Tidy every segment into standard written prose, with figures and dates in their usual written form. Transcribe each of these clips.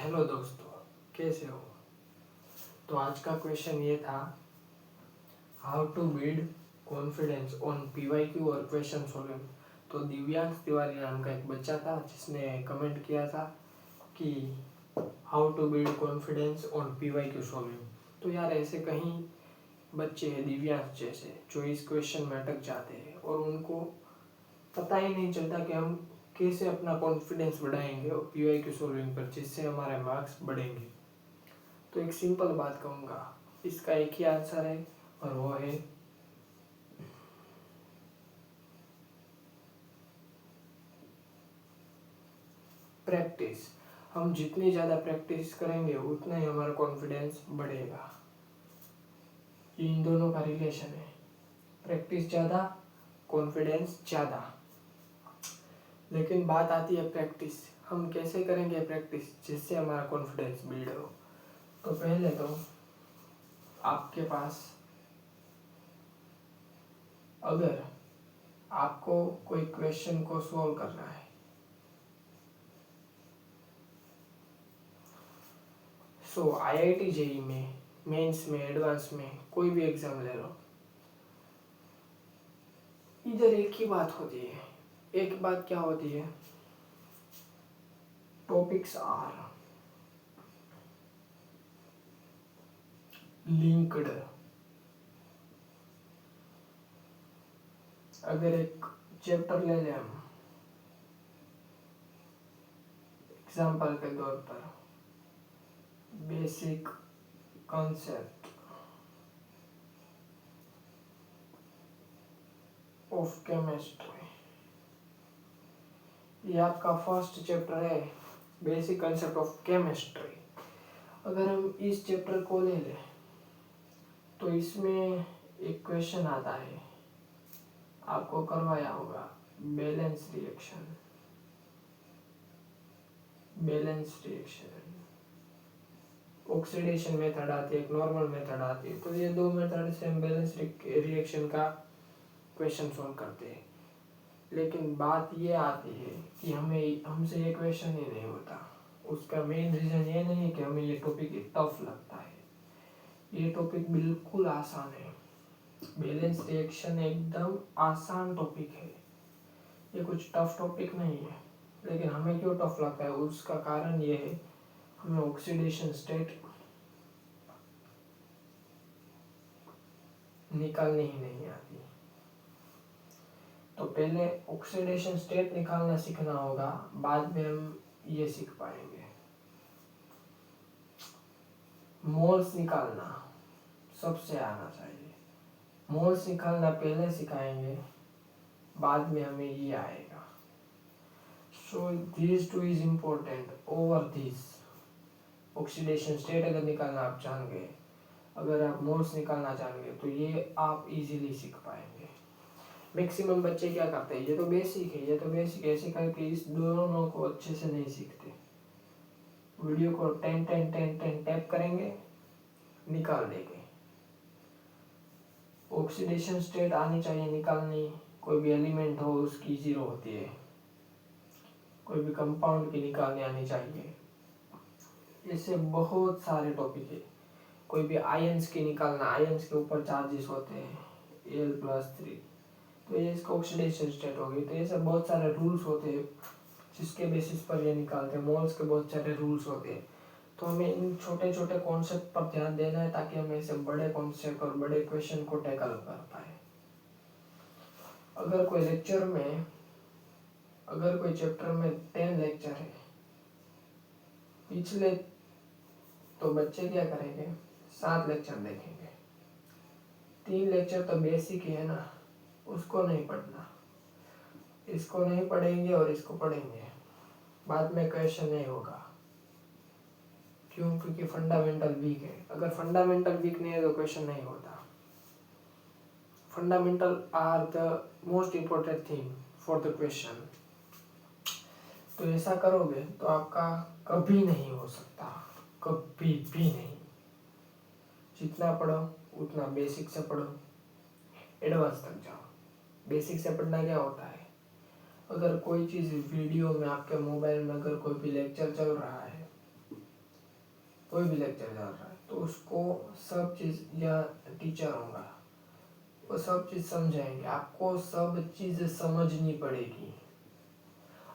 Hello दोस्तों, कैसे हो। तो आज का क्वेश्चन ये था, how to build confidence on PYQ और क्वेश्चन सॉल्विंग। तो दिव्यांश तिवारी नाम का एक बच्चा था जिसने कमेंट किया था कि how to build confidence on PYQ solving. तो यार ऐसे कहीं बच्चे हैं दिव्यांश जैसे जो इस क्वेश्चन में अटक जाते हैं और उनको पता ही नहीं चलता कि हम कैसे अपना कॉन्फिडेंस बढ़ाएंगे और पीवाईक्यू सॉल्विंग पर, जिससे हमारे मार्क्स बढ़ेंगे। तो एक सिंपल बात कहूँगा, इसका एक ही आंसर है और वो है प्रैक्टिस। हम जितनी ज़्यादा प्रैक्टिस करेंगे उतना ही हमारा कॉन्फिडेंस बढ़ेगा। ये इन दोनों का रिलेशन है, प्रैक्टिस ज़्यादा कॉन्फिडेंस ज़्यादा। लेकिन बात आती है प्रैक्टिस, हम कैसे करेंगे प्रैक्टिस जिससे हमारा कॉन्फिडेंस बिल्ड हो। तो पहले तो आपके पास, अगर आपको कोई क्वेश्चन को सॉल्व करना है, सो आईआईटी जेईई में, मेंस में, एडवांस में, कोई भी एग्जाम ले लो, इधर एक ही बात होती है। एक बात क्या होती है, टॉपिक्स आर लिंक्ड। अगर एक चैप्टर ले लें हम एग्जाम्पल के तौर पर, बेसिक कॉन्सेप्ट ऑफ केमिस्ट्री, ये आपका फर्स्ट चैप्टर है, बेसिक कॉन्सेप्ट ऑफ केमिस्ट्री। अगर हम इस चैप्टर को ले लें तो इसमें एक क्वेश्चन आता है, आपको करवाया होगा बैलेंस रिएक्शन। ऑक्सीडेशन मेथड आती है, एक नॉर्मल मेथड आती है। तो ये दो मेथड से हम बैलेंस रिएक्शन का क्वेश्चन सॉल्व करते हैं। लेकिन बात ये आती है कि हमसे ये क्वेश्चन ही नहीं होता। उसका मेन रीजन ये नहीं है कि हमें ये टॉपिक टफ लगता है, ये टॉपिक बिल्कुल आसान है। बैलेंस रिएक्शन एकदम आसान टॉपिक है, ये कुछ टफ टॉपिक नहीं है। लेकिन हमें क्यों टफ लगता है, उसका कारण ये है, हमें ऑक्सीडेशन स्टेट निकालनी ही नहीं आती। तो पहले ऑक्सीडेशन स्टेट निकालना सीखना होगा, बाद में हम ये सीख पाएंगे। मोल्स निकालना सबसे आना चाहिए, मोल्स निकालना पहले सिखाएंगे, बाद में हमें ये आएगा। So this two is important over this. Oxidation state अगर निकालना आप जान गए, अगर आप मोल्स निकालना जान गए, तो ये आप इजीली सीख पाएंगे। मैक्सिमम बच्चे क्या करते हैं, ये तो बेसिक है, ये तो बेसिक ऐसे करके इस दोनों को अच्छे से नहीं सीखते। वीडियो को 10 टैप करेंगे, निकाल देंगे। ऑक्सीडेशन स्टेट आनी चाहिए निकालनी, कोई भी एलिमेंट हो उसकी जीरो होती है, कोई भी कंपाउंड की निकालनी आनी चाहिए। इससे बहुत सारे टॉपिक है। कोई भी आयंस की निकालना, आयंस के ऊपर चार्जेस होते हैं Al+3, तो ये इसका ऑक्सीडेशन स्टेट हो गई। तो ये सब बहुत सारे रूल्स होते हैं जिसके बेसिस पर ये निकालते हैं। मोल्स के बहुत सारे रूल्स होते हैं। तो हमें इन छोटे छोटे कॉन्सेप्ट पर ध्यान देना है ताकि हम ऐसे बड़े कॉन्सेप्ट और बड़े क्वेश्चन को टैकल कर पाए। अगर कोई लेक्चर में, अगर कोई चैप्टर में 10 लेक्चर है पिछले, तो बच्चे क्या करेंगे, 7 लेक्चर देखेंगे। 3 लेक्चर तो बेसिक है ना, उसको नहीं पढ़ना, इसको नहीं पढ़ेंगे और इसको पढ़ेंगे, बाद में क्वेश्चन नहीं होगा। क्यों? क्योंकि फंडामेंटल वीक है। अगर फंडामेंटल वीक नहीं है तो क्वेश्चन नहीं होता। Fundamental are the most important thing for the question. तो ऐसा करोगे तो आपका कभी नहीं हो सकता, कभी भी नहीं। जितना पढ़ो उतना बेसिक से पढ़ो, एडवांस तक जाओ। बेसिक से पढ़ना क्या होता है, अगर कोई चीज़ वीडियो में आपके मोबाइल में अगर कोई भी लेक्चर चल रहा है कोई भी लेक्चर चल रहा है तो उसको सब चीज़, या टीचर होगा वो सब चीज़ समझाएंगे, आपको सब चीज़ समझनी पड़ेगी,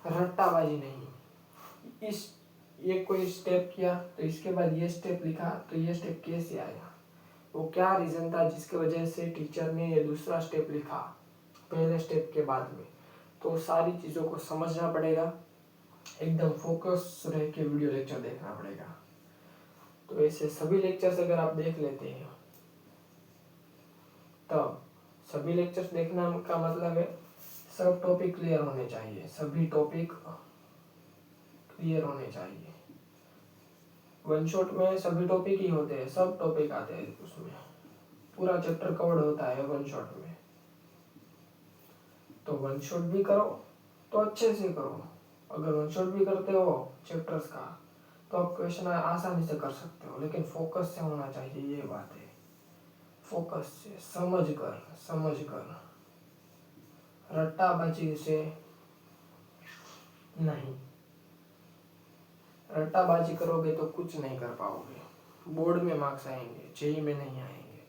रट्टाबाजी नहीं। इस ये कोई स्टेप किया तो इसके बाद ये स्टेप लिखा तो ये स्टेप कैसे आया, वो क्या रीज़न था जिसके वजह से टीचर ने ये दूसरा स्टेप लिखा पहले स्टेप के बाद में, तो सारी चीज़ों को समझना पड़ेगा, एकदम फोकस रह के वीडियो लेक्चर देखना पड़ेगा। तो ऐसे सभी लेक्चर्स अगर आप देख लेते हैं तब, सभी लेक्चर्स देखना का मतलब है सब टॉपिक क्लियर होने चाहिए, सभी टॉपिक क्लियर होने चाहिए। वन शॉट में सभी टॉपिक ही होते हैं, सब टॉपिक आते हैं उसमें, पूरा चैप्टर कवर होता है वन शॉट में। तो वन शॉट भी करो तो अच्छे से करो, अगर वन शॉट भी करते हो चैप्टर्स का तो आप क्वेश्चन आसानी से कर सकते हो, लेकिन फोकस से होना चाहिए, ये बात है, फोकस से, समझ कर रट्टाबाजी से नहीं। रट्टाबाजी करोगे तो कुछ नहीं कर पाओगे, बोर्ड में मार्क्स आएंगे, जेईई में नहीं आएंगे।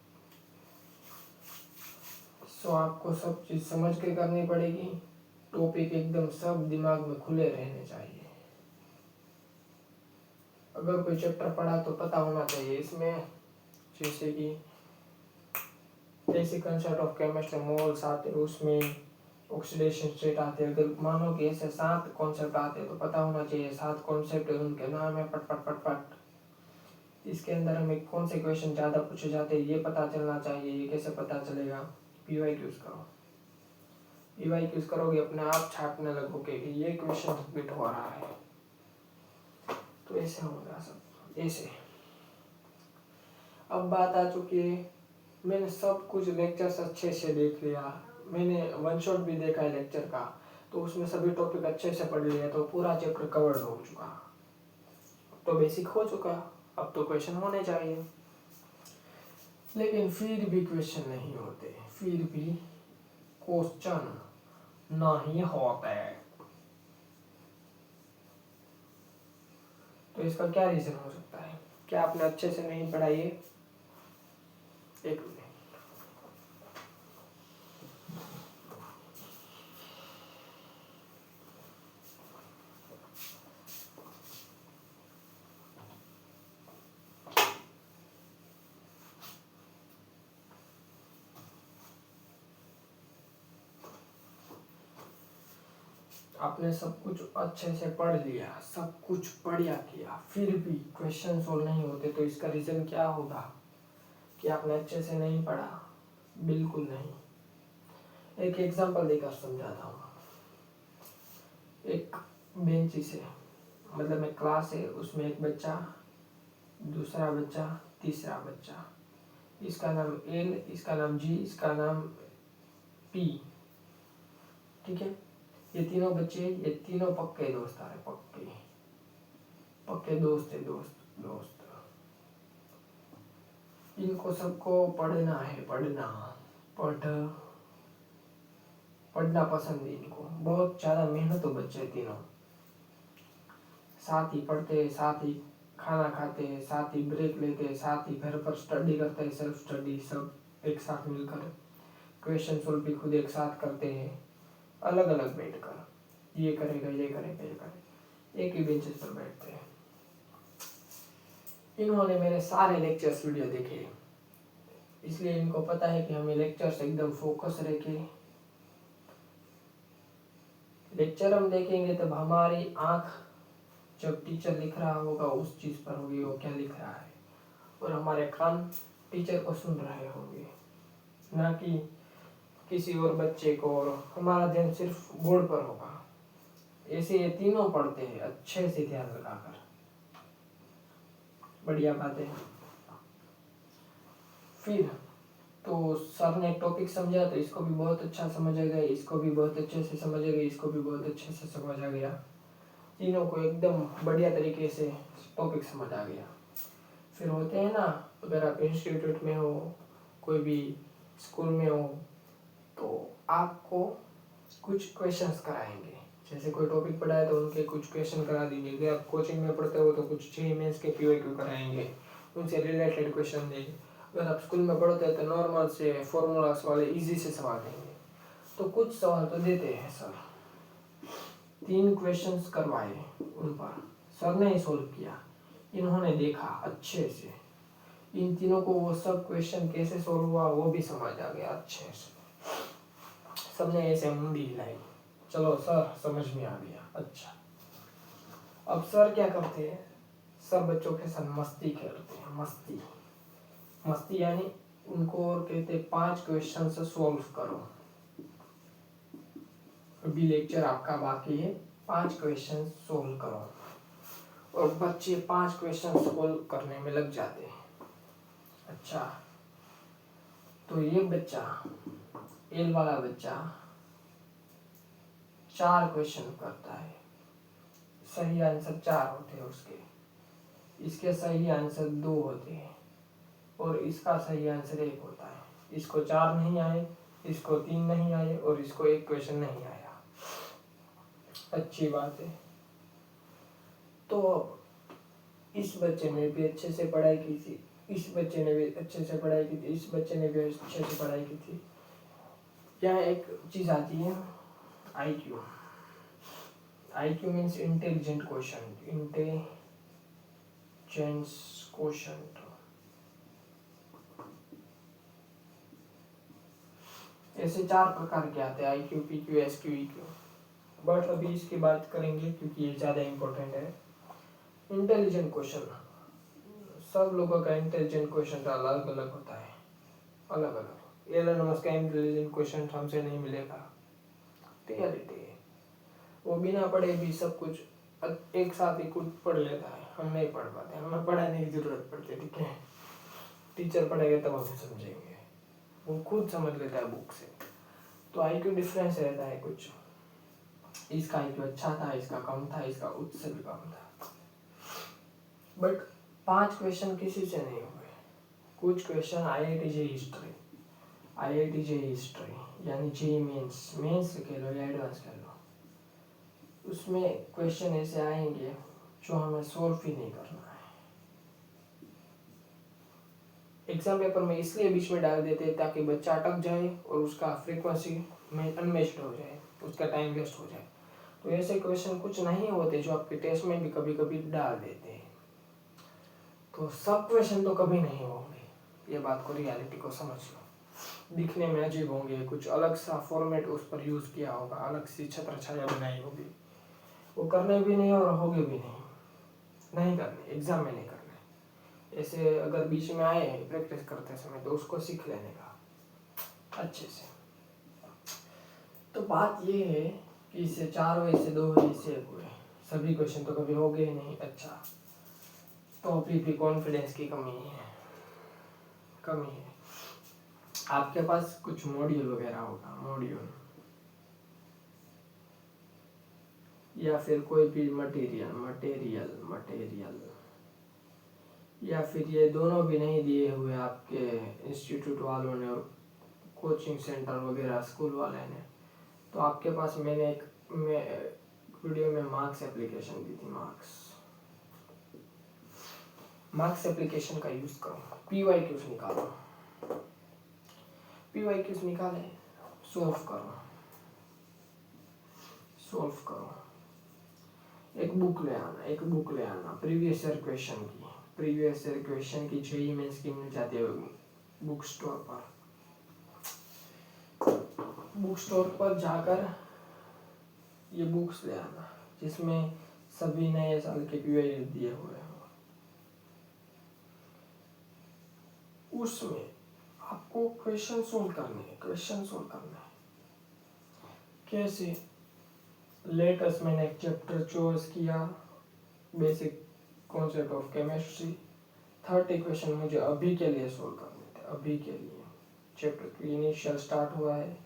सो आपको सब चीज समझ के करनी पड़ेगी, टॉपिक एकदम सब दिमाग में खुले रहने चाहिए। अगर कोई चैप्टर पढ़ा तो पता होना चाहिए इसमें, जैसे कि basic concept of chemistry moles आते हैं, उसमें ऑक्सीडेशन स्टेट आते हैं। अगर मानो कि ऐसे 7 कॉन्सेप्ट आते हैं तो पता होना चाहिए 7 कॉन्सेप्ट, उनके नाम है, पट पट पट पट। इसके अंदर हमें कौन से क्वेश्चन ज़्यादा पूछे जाते हैं ये पता चलना चाहिए। ये कैसे पता चलेगा, पीवाईक्यूज करो, पीवाईक्यूज करोगे अपने आप छापने लगोगे कि ये क्वेश्चन रिपीट हो रहा है। तो ऐसे होगा सब ऐसे। अब बात आ चुकी है, मैंने सब कुछ लेक्चर्स अच्छे से देख लिया, मैंने वन शॉट भी देखा है लेक्चर का, तो उसमें सभी टॉपिक अच्छे से पढ़ लिया, तो पूरा चैप्टर कवर्ड हो चुका, तो बेसिक हो चुका, अब तो क्वेश्चन होने चाहिए। लेकिन फिर भी क्वेश्चन नहीं होते, फिर भी क्वेश्चन नहीं होते, तो इसका क्या रीजन हो सकता है? क्या आपने अच्छे से नहीं पढ़ा? ये एक मिनट, आपने सब कुछ अच्छे से पढ़ लिया, सब कुछ बढ़िया किया, फिर भी क्वेश्चन सोल्व नहीं होते, तो इसका रीजन क्या होगा? कि आपने अच्छे से नहीं पढ़ा? बिल्कुल नहीं। एक एग्जांपल देकर समझाता हूँ। एक बेंच से, मतलब एक क्लास है, उसमें एक बच्चा, दूसरा बच्चा, तीसरा बच्चा, इसका नाम एल, इसका नाम जी, इसका नाम पी, ठीक है। ये तीनों बच्चे, ये तीनों पक्के दोस्त आ रहे, पक्के दोस्त है, दोस्त। इनको सबको पढ़ना है, पढ़ना पसंद है इनको, बहुत ज़्यादा मेहनत हो बच्चे तीनों, साथ ही पढ़ते हैं, साथ ही खाना खाते हैं, साथ ही ब्रेक लेते हैं, साथ ही घर पर स्टडी करते हैं, सेल्फ स्टडी, सब एक साथ मिलकर क्वेश्चन सोल्व भी खुद एक साथ करते हैं, अलग अलग बैठकर, ये करेगा, एक ही बेंचेस पर बैठते हैं। इन्होंने मेरे सारे लेक्चर्स वीडियो देखे, इसलिए इनको पता है कि हमें लेक्चर्स एकदम फोकस रह के लेक्चर हम देखेंगे, तब हमारी आंख जब टीचर लिख रहा होगा उस चीज पर होगी, वो क्या लिख रहा है, और हमारे कान टीचर को सुन रहे होंगे, ना कि किसी और बच्चे को, और हमारा ध्यान सिर्फ बोर्ड पर होगा। ऐसे ये तीनों पढ़ते हैं अच्छे से ध्यान लगाकर, बढ़िया बात है। फिर तो सर ने एक टॉपिक समझा तो इसको भी बहुत अच्छा समझ आ गया, इसको भी बहुत अच्छे से समझ आ गया, इसको भी बहुत अच्छे से समझ आ गया, तीनों को एकदम बढ़िया तरीके से टॉपिक समझ आ गया। फिर होते हैं ना, अगर आप इंस्टीट्यूट में हो, कोई भी स्कूल में हो, तो आपको कुछ क्वेश्चंस कराएंगे, जैसे कोई टॉपिक पढ़ाए तो उनके कुछ क्वेश्चन करा दीजिए। अगर आप कोचिंग में पढ़ते हो तो कुछ जेईई मेंस के पीवाईक्यू कराएंगे, उनसे रिलेटेड क्वेश्चन देंगे। अगर आप स्कूल में पढ़ते हैं तो नॉर्मल से फॉर्मूलास वाले इजी से सवाल देंगे। तो कुछ सवाल तो देते हैं सर। 3 क्वेश्चंस करवाए उन पर, सर ने ही सोल्व किया, इन्होंने देखा अच्छे से, इन तीनों को वो सब क्वेश्चन कैसे सोल्व हुआ वो भी समझ आ गया अच्छे से। सबने ऐसे मुंडी हिलाई, चलो सर समझ में आ गया। अच्छा, अब सर क्या करते हैं, सर बच्चों के साथ मस्ती खेलते हैं। मस्ती यानी उनको और कहते हैं 5 क्वेश्चन से सोल्व करो। अभी लेक्चर आपका बाकी है, 5 क्वेश्चन सोल्व करो, और बच्चे 5 क्वेश्चन सोल्व करने में लग जाते हैं। अच्छा, तो ये बच्चा, एल वाला बच्चा 4 क्वेश्चन करता है, सही आंसर 4 होते हैं उसके, इसके सही आंसर 2 होते हैं, और इसका सही आंसर 1 होता है। इसको 4 नहीं आए, इसको 3 नहीं आए, और इसको 1 क्वेश्चन नहीं आया। अच्छी बात है। तो इस बच्चे ने भी अच्छे से पढ़ाई की थी, इस बच्चे ने भी अच्छे से पढ़ाई की थी, इस बच्चे ने भी अच्छे से पढ़ाई की थी। यहाँ एक चीज आती है IQ। IQ means intelligent question, intelligence question. ऐसे 4 प्रकार के आते हैं, IQ, PQ, SQ, EQ। But अभी इसकी बात करेंगे क्योंकि ये ज़्यादा इम्पोर्टेंट है। इंटेलिजेंट क्वेश्चन, सब लोगों का इंटेलिजेंट क्वेश्चन अलग अलग होता है, अलग अलग। एलन मस्क का इंटेलिजेंट क्वेश्चन हमसे नहीं मिलेगा, रियलिटी है। वो बिना पढ़े भी सब कुछ एक साथ ही खुद पढ़ लेता है, हम नहीं पढ़ पाते, हमें पढ़ाने की जरूरत पड़ती है। ठीक है, टीचर पढ़ेगा तब हम समझेंगे, वो खुद समझ लेता है बुक से। तो IQ डिफरेंस रहता है कुछ, इसका IQ अच्छा था, इसका कम था, इसका उससे भी कम था। बट 5 क्वेश्चन किसी से नहीं हुए। कुछ क्वेश्चन IIT JEE हिस्ट्री यानी JEE मेंस कह लो या एडवांस कह लो, उसमें क्वेश्चन ऐसे आएंगे जो हमें सोल्व ही नहीं करना है। एग्जाम पेपर में इसलिए बीच में डाल देते हैं ताकि बच्चा अटक जाए और उसका फ्रीक्वेंसी में अनमेच्ड हो जाए, उसका टाइम वेस्ट हो जाए। तो ऐसे क्वेश्चन कुछ नहीं होते जो आपके टेस्ट में भी कभी कभी डाल देते हैं। तो सब क्वेश्चन तो कभी नहीं होंगे, ये बात को, रियलिटी को समझ लो। दिखने में अजीब होंगे, कुछ अलग सा फॉर्मेट उस पर यूज किया होगा, अलग सी छत्र छाया बनाई होगी, वो करने भी नहीं और होगे भी नहीं करने, एग्जाम में नहीं करने। ऐसे अगर बीच में आए प्रैक्टिस करते समय तो उसको सीख लेने का अच्छे से। तो बात ये है कि इससे 4 हुए, इससे 2 हुए, इससे 1 हुए, सभी क्वेश्चन तो कभी हो गए नहीं। अच्छा, तो अभी भी कॉन्फिडेंस की कमी है। आपके पास कुछ मॉड्यूल वगैरह होगा, या फिर कोई भी मटेरियल, या फिर ये दोनों भी नहीं दिए हुए आपके इंस्टीट्यूट वालों ने और कोचिंग सेंटर वगैरह स्कूल वाले ने, तो आपके पास मैंने एक वीडियो में मार्क्स एप्लीकेशन दी थी। मार्क्स एप्लीकेशन का यूज करो, PYQs निकाले, सोल्व करो। एक बुक ले आना प्रीवियस ईयर क्वेश्चन की JEE मेंस की मिल जाती है बुक स्टोर पर जाकर ये बुक्स ले आना जिसमें सभी नए साल के PYQ दिए हुए हैं। उसमें आपको क्वेश्चन सोल्व करने हैं। कैसे? लेटेस्ट मैंने एक चैप्टर चूज किया, basic concept of chemistry. 30 question मुझे अभी के लिए सोल्व करने थे, अभी के लिए। चैप्टर की इनिशियल स्टार्ट हुआ है,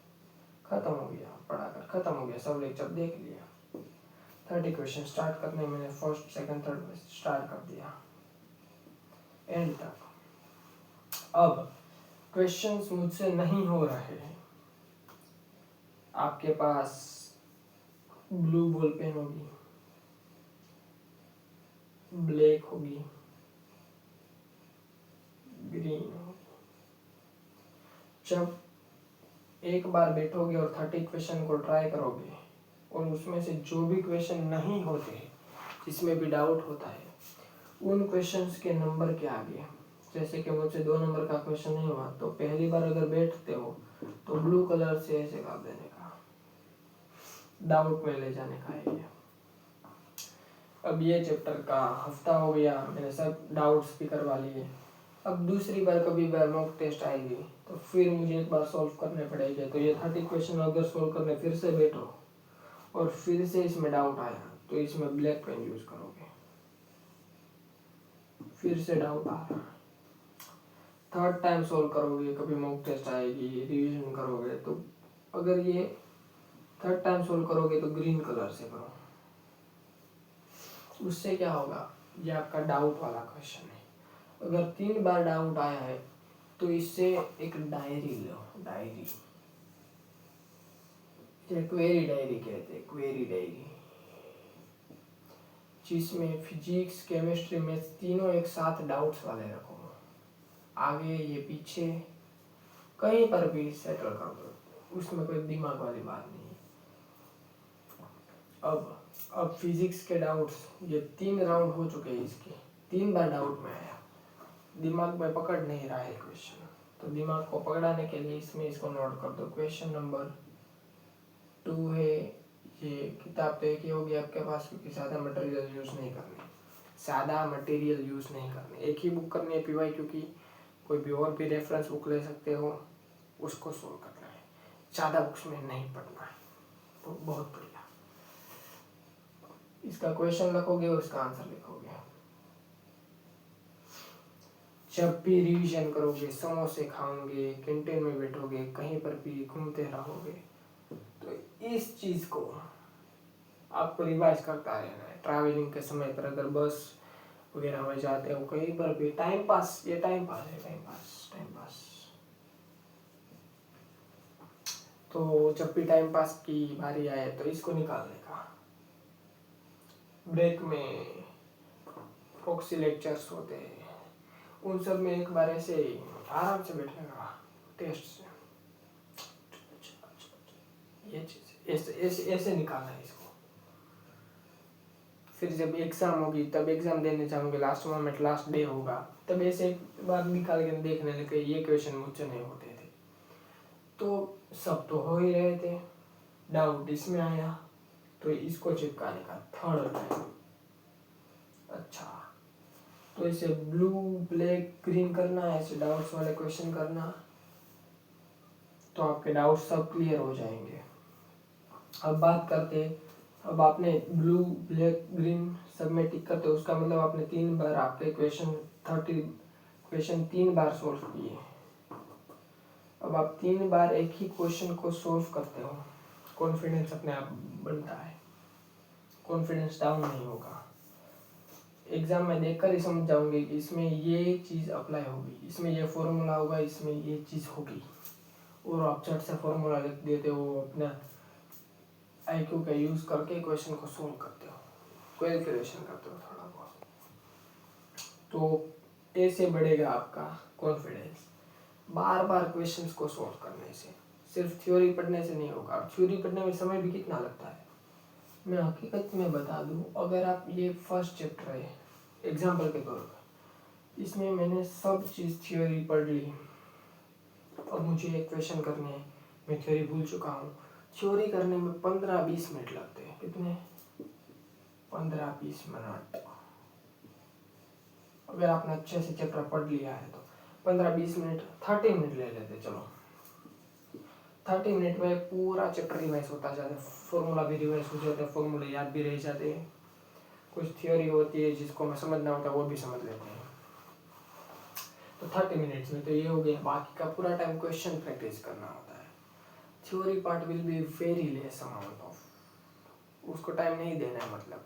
खत्म हो गया, पढ़ाकर खत्म हो गया, सब लेक्चर देख लिया। 30 क्वेश्चन स्टार्ट करने मैंने फर्स्ट सेकंड थर्ड में स्टार्ट कर दिया एंड तक। अब क्वेश्चंस मुझसे नहीं हो रहे हैं, आपके पास ब्लू बॉल पेन होगी, ब्लैक होगी, ग्रीन होगी। जब एक बार बैठोगे और 30 क्वेश्चन को ट्राई करोगे और उसमें से जो भी क्वेश्चन नहीं होते, जिसमें भी डाउट होता है, उन क्वेश्चंस के नंबर के आगे, जैसे कि मुझसे 2 नंबर का क्वेश्चन नहीं हुआ तो पहली बार अगर बैठते हो तो ब्लू कलर से ऐसे कर देने का, डाउट में ले जाने का है ये। अब ये चैप्टर का हफ्ता हो गया, मैंने सब डाउट्स भी करवा लिए। अब दूसरी बार कभी बार मॉक टेस्ट आएगी तो फिर मुझे एक बार सॉल्व करने पड़ेंगे। तो ये 30 क्वेश्चन अगर सॉल्व करने फिर से बैठो और फिर से इसमें डाउट आया तो इसमें ब्लैक पेन यूज करोगे, फिर से डाउट आ रहा है, थर्ड टाइम सॉल्व करोगे, कभी मॉक टेस्ट आएगी, रिवीजन करोगे। तो अगर ये थर्ड टाइम सॉल्व करोगे तो ग्रीन कलर से करो। उससे क्या होगा, ये आपका डाउट वाला क्वेश्चन है। अगर 3 बार डाउट आया है तो इससे एक डायरी लो, डायरी, क्वेरी डायरी कहते हैं, क्वेरी डायरी, जिसमें फिजिक्स केमिस्ट्री में तीनों एक साथ डाउट्स वाले रखो, आगे ये पीछे कहीं पर भी सेटल कर दो, उसमें कोई दिमाग वाली बात नहीं है। अब फिजिक्स के डाउट्स ये 3 राउंड हो चुके हैं इसके, 3 बार डाउट में आया, दिमाग में पकड़ नहीं रहा है क्वेश्चन, तो दिमाग को पकड़ाने के लिए इसमें इसको नोट कर दो। क्वेश्चन नंबर 2 है, ये किताब तो एक ही होगी आपके पास क्योंकि ज़्यादा मटेरियल यूज़ नहीं करने, ज़्यादा मटेरियल यूज़ नहीं करने, एक ही बुक करनी है पीवाई, क्योंकि कोई भी और भी रेफरेंस बुक ले सकते हो, उसको सोल्व करना है, ज़्यादा बुक्स में नहीं पढ़ना है। तो बहुत बढ़िया, इसका क्वेश्चन लिखोगे और इसका आंसर लिखोगे। जब भी रिवीजन करोगे, समोसे खाओगे, कैंटीन में बैठोगे, कहीं पर भी घूमते रहोगे, तो इस चीज़ को आपको रिवाइज करता रहना है। ट्रैवलिंग के समय पर अगर बस वगैरह में जाते हो, कहीं पर भी टाइम पास, ये टाइम पास है, टाइम पास, टाइम पास। तो जब भी टाइम पास की बारी आए तो इसको निकालने का। ब्रेक में प्रॉक्सी लेक्चर्स होते हैं, उन सब में एक बार ऐसे आराम से बैठने का, टेस्ट से ये चीज़ ऐसे ऐसे ऐसे निकालना है इसको। फिर जब एग्ज़ाम होगी तब एग्ज़ाम देने जाऊंगे, लास्ट मोमेंट, लास्ट डे होगा, तब ऐसे एक बार निकाल के देखने लगे ये क्वेश्चन मुझसे नहीं होते थे, तो सब तो हो ही रहे थे, डाउट इसमें आया तो इसको चिपकाने का थर्ड टाइम। अच्छा, तो इसे ब्लू ब्लैक ग्रीन करना है, ऐसे डाउट्स वाले क्वेश्चन करना, तो आपके डाउट सब क्लियर हो जाएंगे। अब बात करते, अब आपने ब्लू ब्लैक ग्रीन सब में टिक करते, उसका मतलब आपने 3 बार आपके क्वेश्चन 30 क्वेश्चन 3 बार सोल्व किए। अब आप 3 बार एक ही क्वेश्चन को सोल्व करते हो, कॉन्फिडेंस अपने आप बनता है, कॉन्फिडेंस डाउन नहीं होगा। एग्जाम में देखकर ही समझ जाओगे कि इसमें ये चीज़ अप्लाई होगी, इसमें ये फॉर्मूला होगा, इसमें ये चीज़ होगी, और आप झट से फॉर्मूला लिख देते हो, अपना IQ का यूज़ करके क्वेश्चन को सोल्व करते हो, कैलकुलेशन करते हो थोड़ा बहुत, तो ऐसे बढ़ेगा आपका कॉन्फिडेंस। बार बार क्वेश्चंस को सोल्व करने से, सिर्फ थ्योरी पढ़ने से नहीं होगा। अब थ्योरी पढ़ने में समय भी कितना लगता है, मैं हकीकत में बता दूं, अगर आप ये फर्स्ट चैप्टर है एग्जाम्पल के तौर पर, इसमें मैंने सब चीज़ थ्योरी पढ़ ली, अब मुझे एक क्वेश्चन करने हैं, मैं थ्योरी भूल चुका हूँ, थ्योरी करने में 15-20 मिनट लगते हैं, कितने, 15-20 मिनट। अगर आपने अच्छे से चैप्टर पढ़ लिया है तो 15-20 मिनट, 30 मिनट ले लेते, चलो 30 मिनट में पूरा चैप्टर रिवाइज होता जाता है, फॉर्मूला भी रिवाइज हो जाता है, फॉर्मूले याद भी रह जाते हैं, कुछ थ्योरी होती है जिसको मैं समझना होता है वो भी समझ लेते हैं। तो 30 मिनट्स में तो ये हो गया, बाकी का पूरा टाइम क्वेश्चन प्रैक्टिस करना होता है। Theory part will be very less amount of, उसको टाइम नहीं देना है, मतलब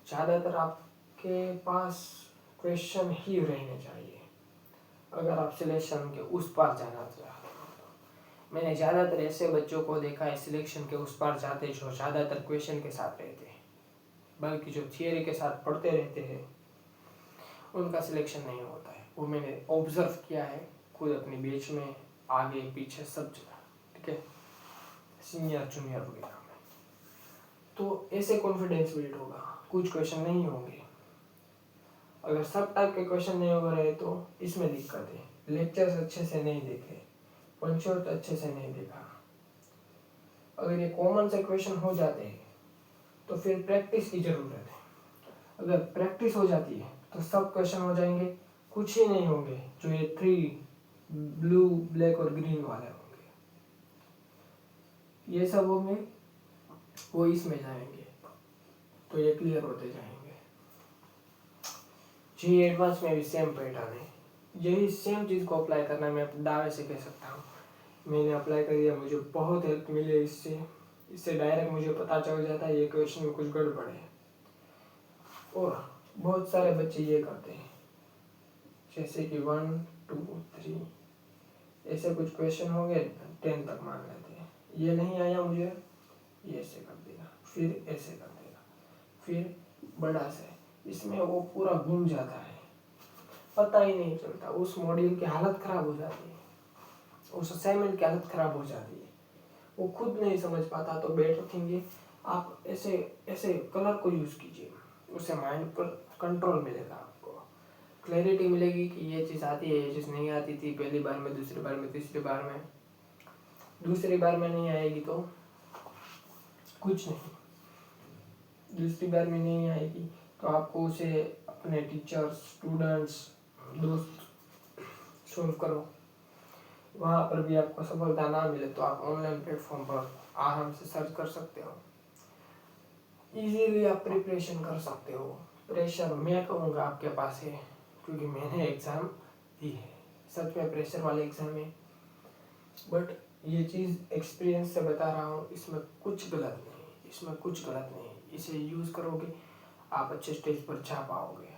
ज़्यादातर आपके पास क्वेश्चन ही रहने चाहिए अगर आप सिलेक्शन के उस पार जाना चाहते हो। मैंने ज़्यादातर ऐसे बच्चों को देखा है सिलेक्शन के उस पार जाते जो ज़्यादातर क्वेश्चन के साथ रहते हैं, बल्कि जो थियरी के साथ पढ़ते रहते हैं उनका सिलेक्शन नहीं होता है। वो मैंने ऑब्जर्व किया है खुद अपनी बैच में, आगे पीछे सब जगह, ठीक है, सीनियर जूनियर वगैरह में। तो ऐसे कॉन्फिडेंस बिल्ड होगा, कुछ क्वेश्चन नहीं होंगे। अगर सब टाइप के क्वेश्चन नहीं हो रहे तो इसमें दिक्कत है। लेक्चर्स अच्छे से नहीं देखे, पंक्चुअल अच्छे से नहीं देखा। अगर ये कॉमन से क्वेश्चन हो जाते हैं तो फिर प्रैक्टिस की जरूरत है। अगर प्रैक्टिस हो जाती है तो सब क्वेश्चन हो जाएंगे, कुछ ही नहीं होंगे जो ये 3 ब्लू, ब्लैक और ग्रीन वाले होंगे, ये सब होंगे वो इसमें जाएंगे, तो ये क्लियर होते जाएंगे। जी एडवांस में भी सेम पैटर्न है, यही सेम चीज़ को अप्लाई करना मैं अपने दावे से कह सकता हूँ। मैंने अप्लाई कर दिया, मुझे बहुत हेल्प मिली है इससे डायरेक्ट मुझे पता चल जाता है ये क्वेश्चन में कुछ गड़बड़ है। और बहुत सारे बच्चे ये करते हैं, जैसे कि 1 2 3 ऐसे कुछ क्वेश्चन होंगे 10 तक मान लेते हैं, ये नहीं आया मुझे, ये ऐसे कर देगा, फिर ऐसे कर देगा, फिर बड़ा से, इसमें वो पूरा घूम जाता है, पता ही नहीं चलता। उस मॉड्यूल की हालत खराब हो जाती है, उस असाइनमेंट की हालत खराब हो जाती है, वो खुद नहीं समझ पाता। तो बेटर थिंग है आप ऐसे कलर को यूज़ कीजिए, उससे माइंड पर कंट्रोल मिलेगा, आपको क्लैरिटी मिलेगी कि ये चीज़ आती है, ये चीज़ नहीं आती थी पहली बार में, दूसरी बार में, तीसरी बार में, दूसरी बार में नहीं आएगी तो कुछ नहीं, दूसरी बार में नहीं आएगी तो आपको उसे अपने टीचर्स, स्टूडेंट्स, दोस्त सॉल्व करो। वहाँ पर भी आपको सफलता ना मिले तो आप ऑनलाइन प्लेटफॉर्म पर आराम से सर्च कर सकते हो, इजीली आप प्रिपरेशन कर सकते हो। प्रेशर मैं कहूँगा आपके पास है, क्योंकि मैंने एग्ज़ाम दी है, सच में प्रेशर वाले एग्ज़ाम है, बट ये चीज़ एक्सपीरियंस से बता रहा हूँ, इसमें कुछ गलत नहीं, इसमें कुछ गलत नहीं, इसे यूज़ करोगे आप अच्छे स्टेज पर जा पाओगे।